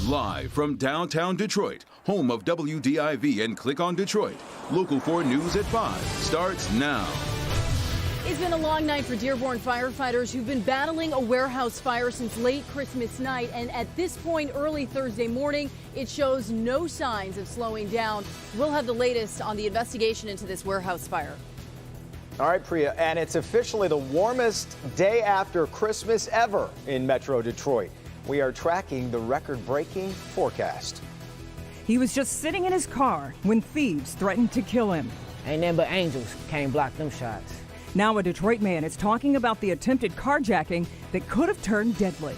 Live from downtown Detroit, home of WDIV and Click on Detroit, Local 4 News at 5 starts now. It's been a long night for Dearborn firefighters who've been battling a warehouse fire since late Christmas night. And at this point, early Thursday morning, it shows no signs of slowing down. We'll have the latest on the investigation into this warehouse fire. All right, Priya, and it's officially the warmest day after Christmas ever in Metro Detroit. We are tracking the record-breaking forecast. He was just sitting in his car when thieves threatened to kill him. Ain't nothing but angels can't block them shots. Now a Detroit man is talking about the attempted carjacking that could have turned deadly.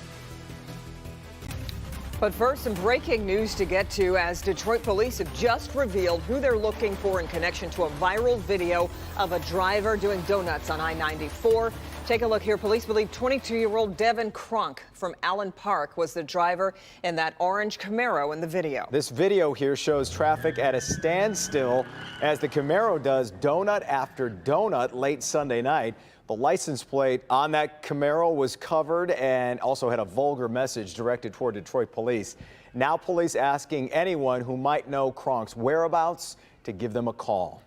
But first, some breaking news to get to as Detroit police have just revealed who they're looking for in connection to a viral video of a driver doing donuts on I-94. Take a look here. Police believe 22-year-old Devin Crunk from Allen Park was the driver in that orange Camaro in the video. This video here shows traffic at a standstill as the Camaro does donut after donut late Sunday night. The license plate on that Camaro was covered and also had a vulgar message directed toward Detroit police. Now police asking anyone who might know Crunk's whereabouts to give them a call.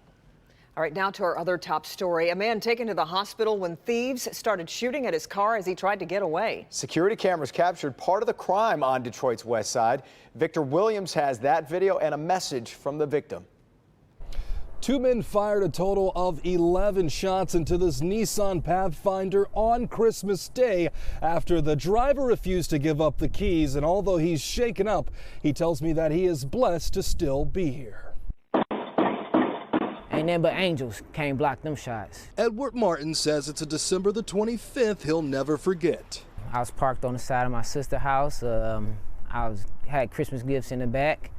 All right, now to our other top story. A man taken to the hospital when thieves started shooting at his car as he tried to get away. Security cameras captured part of the crime on Detroit's west side. Victor Williams has that video and a message from the victim. Two men fired a total of 11 shots into this Nissan Pathfinder on Christmas Day after the driver refused to give up the keys. And although he's shaken up, he tells me that he is blessed to still be here. Ain't nothing but angels can't block them shots. Edward Martin says it's a December the 25th he'll never forget. I was parked on the side of my sister's house. Had Christmas gifts in the back.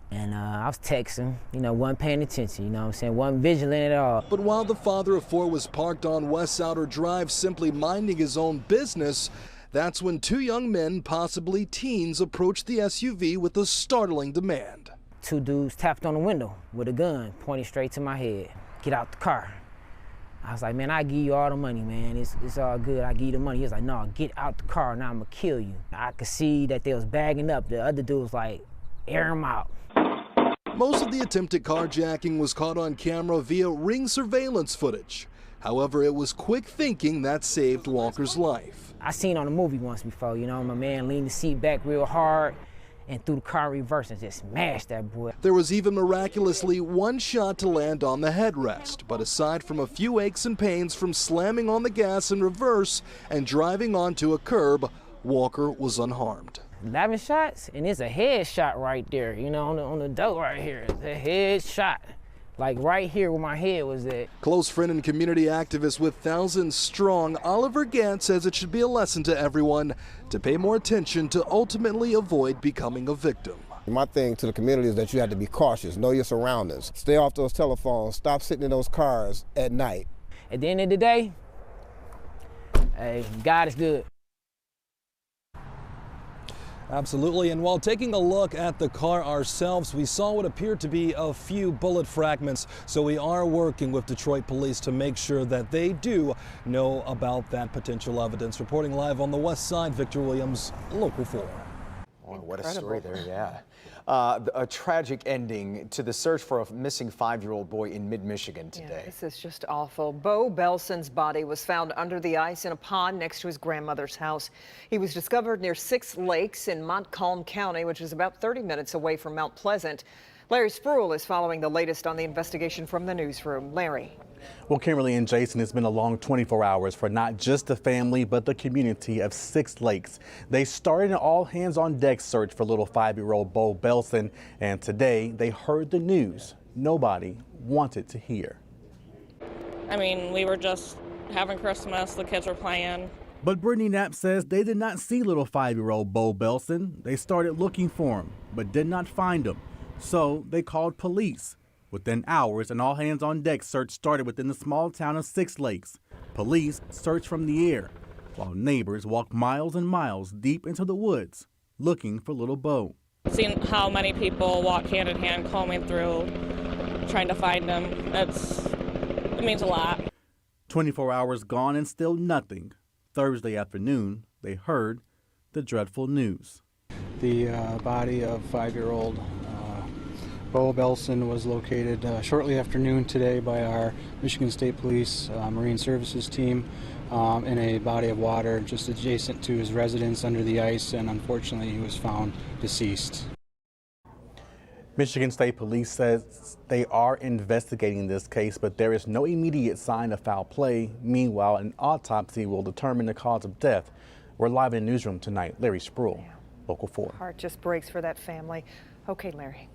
And I was texting, wasn't paying attention, what I'm saying, wasn't vigilant at all. But while the father of four was parked on West Outer Drive simply minding his own business, that's when two young men, possibly teens, approached the SUV with a startling demand. Two dudes tapped on the window with a gun pointing straight to my head. Get out the car. I was like, man, I give you all the money, man. It's all good. I give you the money. He was like, no, get out the car. Now I'm going to kill you. I could see that they was bagging up. The other dude was like, air him out. Most of the attempted carjacking was caught on camera via Ring surveillance footage. However, it was quick thinking that saved Walker's life. I seen on a movie once before, my man leaned the seat back real hard and threw the car in reverse and just smashed that boy. There was even miraculously one shot to land on the headrest, but aside from a few aches and pains from slamming on the gas in reverse and driving onto a curb, Walker was unharmed. 11 shots, and it's a head shot right there, on the dope right here. It's a head shot, like right here where my head was at. Close friend and community activist with thousands strong, Oliver Gant says it should be a lesson to everyone to pay more attention to ultimately avoid becoming a victim. My thing to the community is that you have to be cautious, know your surroundings, stay off those telephones, stop sitting in those cars at night. At the end of the day, hey, God is good. Absolutely, and while taking a look at the car ourselves, we saw what appeared to be a few bullet fragments. So we are working with Detroit police to make sure that they do know about that potential evidence. Reporting live on the west side, Victor Williams, Local 4. Oh, what a story there, yeah. A tragic ending to the search for a missing 5-year-old boy in mid-Michigan today. Yeah, this is just awful. Bo Belson's body was found under the ice in a pond next to his grandmother's house. He was discovered near Six Lakes in Montcalm County, which is about 30 minutes away from Mount Pleasant. Larry Spruill is following the latest on the investigation from the newsroom. Larry. Well, Kimberly and Jason, it's been a long 24 hours for not just the family, but the community of Six Lakes. They started an all-hands-on-deck search for little 5-year-old Bo Belson, and today they heard the news nobody wanted to hear. I mean, we were just having Christmas, the kids were playing. But Brittany Knapp says they did not see little 5-year-old Bo Belson. They started looking for him, but did not find him. So they called police. Within hours, an all-hands-on-deck search started within the small town of Six Lakes. Police searched from the air, while neighbors walked miles and miles deep into the woods looking for little Bo. Seeing how many people walk hand in hand combing through, trying to find him, it means a lot. 24 hours gone and still nothing. Thursday afternoon, they heard the dreadful news. The body of 5-year-old Bo Belson was located shortly after noon today by our Michigan State Police Marine Services team in a body of water just adjacent to his residence under the ice, and unfortunately he was found deceased. Michigan State Police says they are investigating this case, but there is no immediate sign of foul play. Meanwhile, an autopsy will determine the cause of death. We're live in the newsroom tonight. Larry Spruill, Local 4. Heart just breaks for that family. Okay, Larry.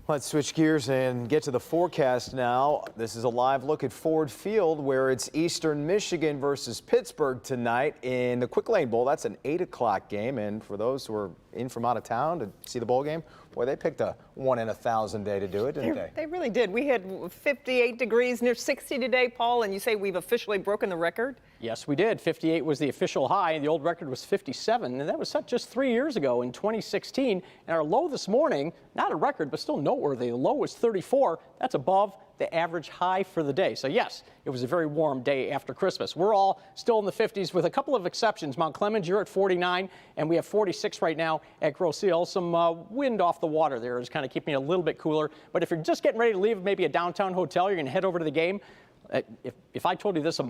Let's switch gears and get to the forecast now. This is a live look at Ford Field, where it's Eastern Michigan versus Pittsburgh tonight in the Quick Lane Bowl. That's an 8 o'clock game, and for those who are in from out of town to see the bowl game, boy, they picked a 1 in 1,000 day to do it, didn't they? They really did. We had 58 degrees, near 60 today, Paul, and you say we've officially broken the record? Yes, we did. 58 was the official high, and the old record was 57, and that was set just 3 years ago in 2016. And our low this morning, not a record, but still noteworthy. The low was 34. That's above the average high for the day. So yes, it was a very warm day after Christmas. We're all still in the 50s with a couple of exceptions. Mount Clemens, you're at 49, and we have 46 right now at Grosse Ile. Some wind off the water there is kind of keeping it a little bit cooler. But if you're just getting ready to leave maybe a downtown hotel, you're going to head over to the game. If I told you this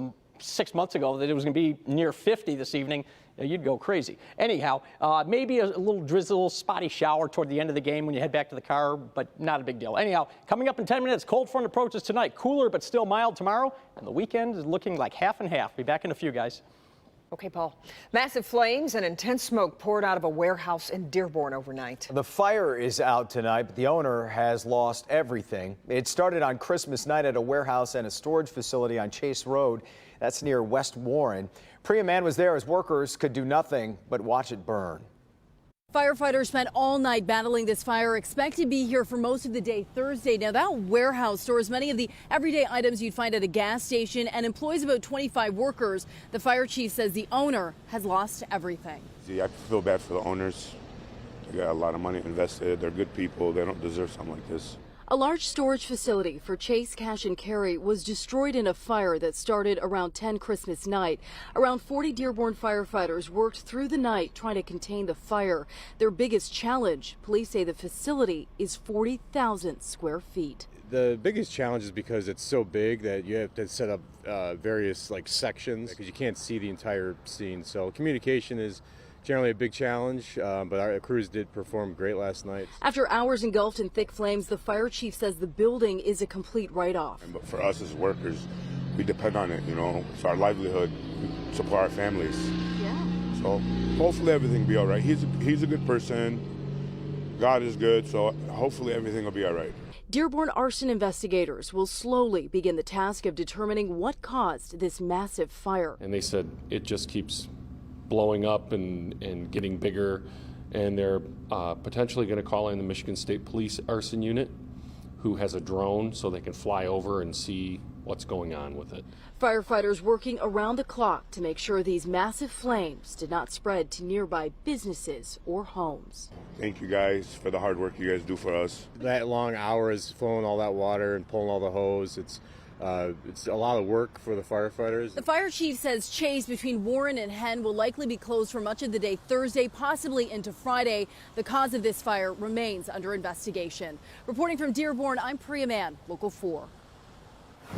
6 months ago that it was going to be near 50 this evening, you'd go crazy. Anyhow, maybe a little drizzle, spotty shower toward the end of the game when you head back to the car, but not a big deal. Anyhow, coming up in 10 minutes, cold front approaches tonight. Cooler but still mild tomorrow, and the weekend is looking like half and half. Be back in a few, guys. Okay, Paul. Massive flames and intense smoke poured out of a warehouse in Dearborn overnight. The fire is out tonight, but the owner has lost everything. It started on Christmas night at a warehouse and a storage facility on Chase Road. That's near West Warren. Priya Mann was there as workers could do nothing but watch it burn. Firefighters spent all night battling this fire, expect to be here for most of the day Thursday. Now, that warehouse stores many of the everyday items you'd find at a gas station and employs about 25 workers. The fire chief says the owner has lost everything. See, I feel bad for the owners. They got a lot of money invested. They're good people. They don't deserve something like this. A large storage facility for Chase Cash and Carry was destroyed in a fire that started around 10 Christmas night. Around 40 Dearborn firefighters worked through the night trying to contain the fire. Their biggest challenge, police say the facility is 40,000 square feet. The biggest challenge is because it's so big that you have to set up various sections because you can't see the entire scene. So communication is generally a big challenge, but our crews did perform great last night. After hours engulfed in thick flames, the fire chief says the building is a complete write-off. But for us as workers, we depend on it, it's our livelihood, we support our families. Yeah. So hopefully everything will be all right. He's a good person, God is good, so hopefully everything will be all right. Dearborn arson investigators will slowly begin the task of determining what caused this massive fire. And they said it just keeps blowing up and getting bigger, and they're potentially going to call in the Michigan State Police arson unit, who has a drone so they can fly over and see what's going on with it. Firefighters working around the clock to make sure these massive flames did not spread to nearby businesses or homes. Thank you guys for the hard work you guys do for us. That long hours flowing all that water and pulling all the hose, it's a lot of work for the firefighters. The fire chief says Chase between Warren and Henn will likely be closed for much of the day Thursday, possibly into Friday. The cause of this fire remains under investigation. Reporting from Dearborn, I'm Priya Mann, Local 4.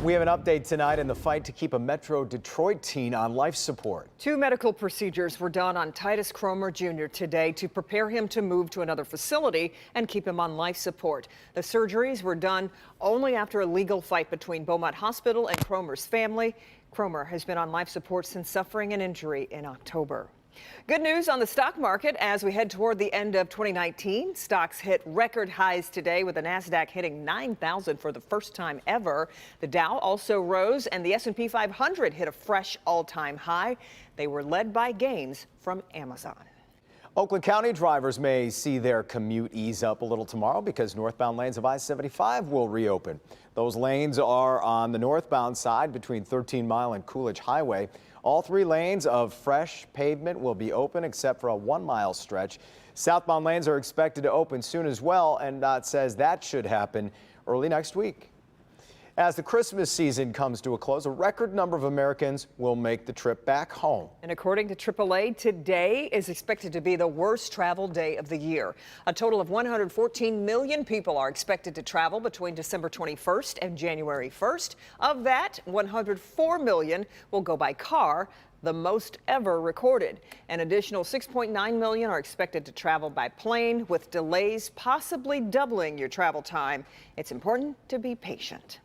We have an update tonight in the fight to keep a Metro Detroit teen on life support. 2 medical procedures were done on Titus Cromer Jr. today to prepare him to move to another facility and keep him on life support. The surgeries were done only after a legal fight between Beaumont Hospital and Cromer's family. Cromer has been on life support since suffering an injury in October. Good news on the stock market as we head toward the end of 2019. Stocks hit record highs today with the Nasdaq hitting 9,000 for the first time ever. The Dow also rose and the S&P 500 hit a fresh all-time high. They were led by gains from Amazon. Oakland County drivers may see their commute ease up a little tomorrow because northbound lanes of I-75 will reopen. Those lanes are on the northbound side between 13 Mile and Coolidge Highway. All 3 lanes of fresh pavement will be open except for a 1-mile stretch. Southbound lanes are expected to open soon as well, and DOT says that should happen early next week. As the Christmas season comes to a close, a record number of Americans will make the trip back home. And according to AAA, today is expected to be the worst travel day of the year. A total of 114 million people are expected to travel between December 21st and January 1st. Of that, 104 million will go by car, the most ever recorded. An additional 6.9 million are expected to travel by plane, with delays possibly doubling your travel time. It's important to be patient.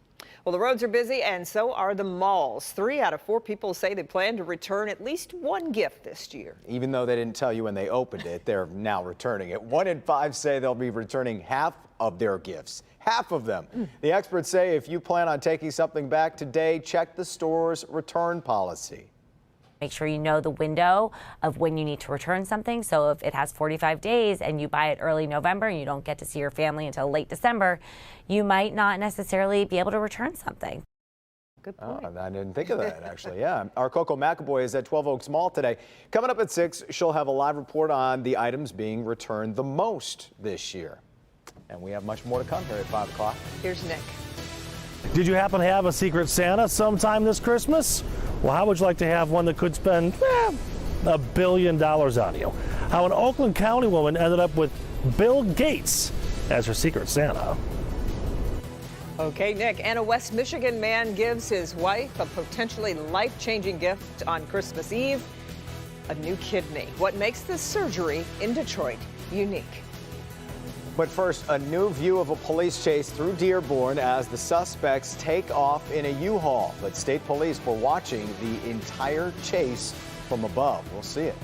Well, the roads are busy, and so are the malls. 3 out of 4 people say they plan to return at least one gift this year. Even though they didn't tell you when they opened it, they're now returning it. 1 in 5 say they'll be returning half of their gifts. Half of them. The experts say if you plan on taking something back today, check the store's return policy. Make sure you know the window of when you need to return something. So if it has 45 days and you buy it early November and you don't get to see your family until late December, you might not necessarily be able to return something. Good point. Oh, I didn't think of that, actually. Yeah. Our Coco McAvoy is at 12 Oaks Mall today. Coming up at 6, she'll have a live report on the items being returned the most this year. And we have much more to come here at 5 o'clock. Here's Nick. Did you happen to have a Secret Santa sometime this Christmas? Well, how would you like to have one that could spend $1 billion on you? How an Oakland County woman ended up with Bill Gates as her Secret Santa. Okay, Nick. And a West Michigan man gives his wife a potentially life-changing gift on Christmas Eve, a new kidney. What makes this surgery in Detroit unique? But first, a new view of a police chase through Dearborn as the suspects take off in a U-Haul. But state police were watching the entire chase from above. We'll see it.